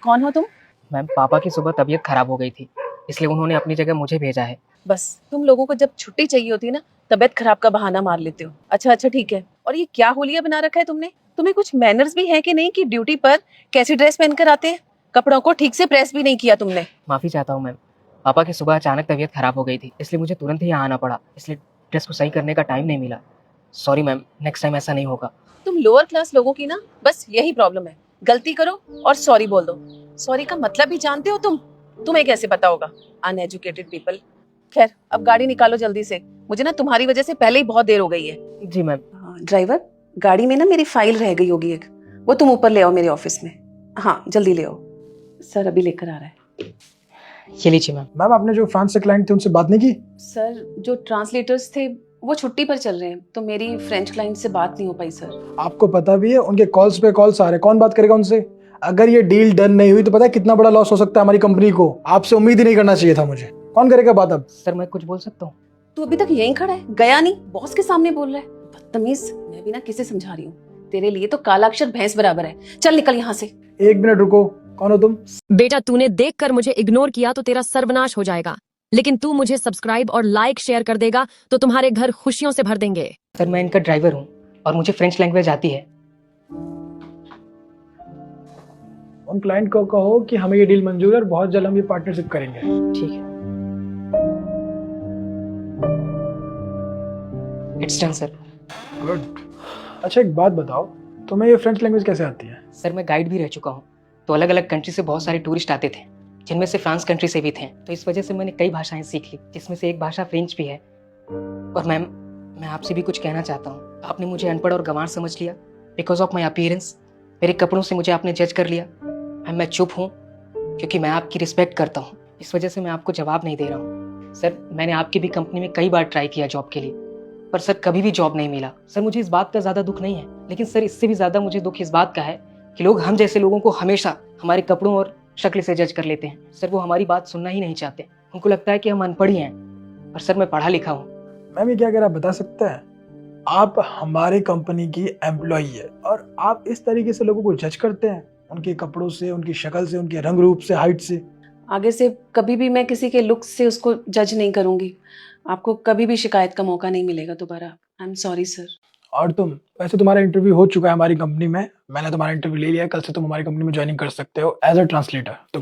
कौन हो तुम? मैम पापा की सुबह तबीयत खराब हो गई थी, इसलिए उन्होंने अपनी जगह मुझे भेजा है। बस तुम लोगों को जब छुट्टी चाहिए होती है ना, तबीयत खराब का बहाना मार लेते हो। अच्छा अच्छा ठीक है। और ये क्या होलिया बना रखा है तुमने? तुम्हें कुछ मैनर्स भी है कि नहीं कि ड्यूटी पर कैसी ड्रेस पहनकर आते हैं? कपड़ों को ठीक से प्रेस भी नहीं किया तुमने। माफ़ी चाहता हूँ मैम, पापा की सुबह अचानक तबीयत खराब हो गई थी, इसलिए मुझे तुरंत ही यहाँ आना पड़ा, इसलिए ड्रेस को सही करने का टाइम नहीं मिला। सॉरी मैम, नेक्स्ट टाइम ऐसा नहीं होगा। तुम लोअर क्लास लोगों की ना बस यही प्रॉब्लम है, गलती करो और सॉरी बोल दो। सॉरी का मतलब भी जानते हो तुम? तुम्हें कैसे पता होगा? Uneducated people. खैर अब गाड़ी निकालो जल्दी से, मुझे ना तुम्हारी वजह से पहले ही बहुत देर हो गई है। जी मैम। ड्राइवर, गाड़ी में ना मेरी फाइल रह गई होगी एक, वो तुम ऊपर ले आओ मेरे ऑफिस में। हाँ जल्दी ले आओ, सर अभी लेकर आ रहा है। ये लीजिए मैम। मैम आपने जो फ्रांस से क्लाइंट थे उनसे बात नहीं की? सर जो ट्रांसलेटर्स थे वो छुट्टी पर चल रहे हैं, तो मेरी फ्रेंच क्लाइंट से बात नहीं हो पाई सर। आपको पता भी है उनके कॉल्स पे कॉल्स आ रहे हैं, कौन बात करेगा उनसे? अगर ये डील डन नहीं हुई तो पता है कितना बड़ा लॉस हो सकता है हमारी कंपनी को। आपसे उम्मीद ही नहीं करना चाहिए था मुझे। कौन करेगा बात अब? सर मैं कुछ बोल सकता हूँ? तू अभी तक यहीं खड़ा है, गया नहीं? बॉस के सामने बोल रहा है, बदतमीज। मैं भी ना किसे समझा रही हूँ, तेरे लिए तो काला अक्षर भैंस बराबर है। चल निकल यहाँ से। एक मिनट रुको, कौन हो तुम? बेटा तूने देखकर मुझे इग्नोर किया तो तेरा सर्वनाश हो जाएगा, लेकिन तू मुझे सब्सक्राइब और लाइक शेयर कर देगा तो तुम्हारे घर खुशियों से भर देंगे। सर मैं इनका ड्राइवर हूँ और मुझे फ्रेंच लैंग्वेज आती है। उन क्लाइंट को कहो कि हमें ये डील मंजूर है और बहुत जल्द हम ये पार्टनरशिप करेंगे। ठीक है, इट्स डन सर। गुड। अच्छा एक बात बताओ, तुम्हें ये फ्रेंच लैंग्वेज कैसे आती है? सर मैं गाइड भी रह चुका हूँ, तो अलग अलग कंट्री से बहुत सारे टूरिस्ट आते थे, जिनमें से फ्रांस कंट्री से भी थे, तो इस वजह से मैंने कई भाषाएं सीख ली, जिसमें से एक भाषा फ्रेंच भी है। और मैम मैं आपसे भी कुछ कहना चाहता हूँ। आपने मुझे अनपढ़ और गंवार समझ लिया बिकॉज ऑफ माई अपीयरेंस। मेरे कपड़ों से मुझे आपने जज कर लिया। मैं चुप हूँ क्योंकि मैं आपकी रिस्पेक्ट करता हूँ, इस वजह से मैं आपको जवाब नहीं दे रहा हूँ। सर मैंने आपकी भी कंपनी में कई बार ट्राई किया जॉब के लिए, पर सर कभी भी जॉब नहीं मिला। सर मुझे इस बात का ज़्यादा दुख नहीं है, लेकिन सर इससे भी ज़्यादा मुझे दुख इस बात का है कि लोग हम जैसे लोगों को हमेशा हमारे कपड़ों और शक्ल से जज कर लेते हैं। सर वो हमारी बात सुनना ही नहीं चाहते, उनको लगता है कि हम अनपढ़ ही हैं, पर सर मैं पढ़ा लिखा हूँ। मैम ये क्या कह रहा आप बता सकते हैं? आप हमारे कंपनी की एम्प्लॉई है और आप इस तरीके से लोगों को जज करते हैं, उनके कपड़ों से, उनकी शक्ल से, उनके रंग रूप से, हाइट से। आगे से कभी भी मैं किसी के लुक्स से उसको जज नहीं करूंगी। आपको कभी भी शिकायत का मौका नहीं मिलेगा दोबारा। I am sorry sir. और तुम, वैसे तुम्हारा इंटरव्यू हो चुका है हमारी कंपनी में, मैंने तुम्हारा इंटरव्यू ले लिया है, कल से तुम हमारी कंपनी में ज्वाइनिंग कर सकते हो एज अ ट्रांसलेटर। तो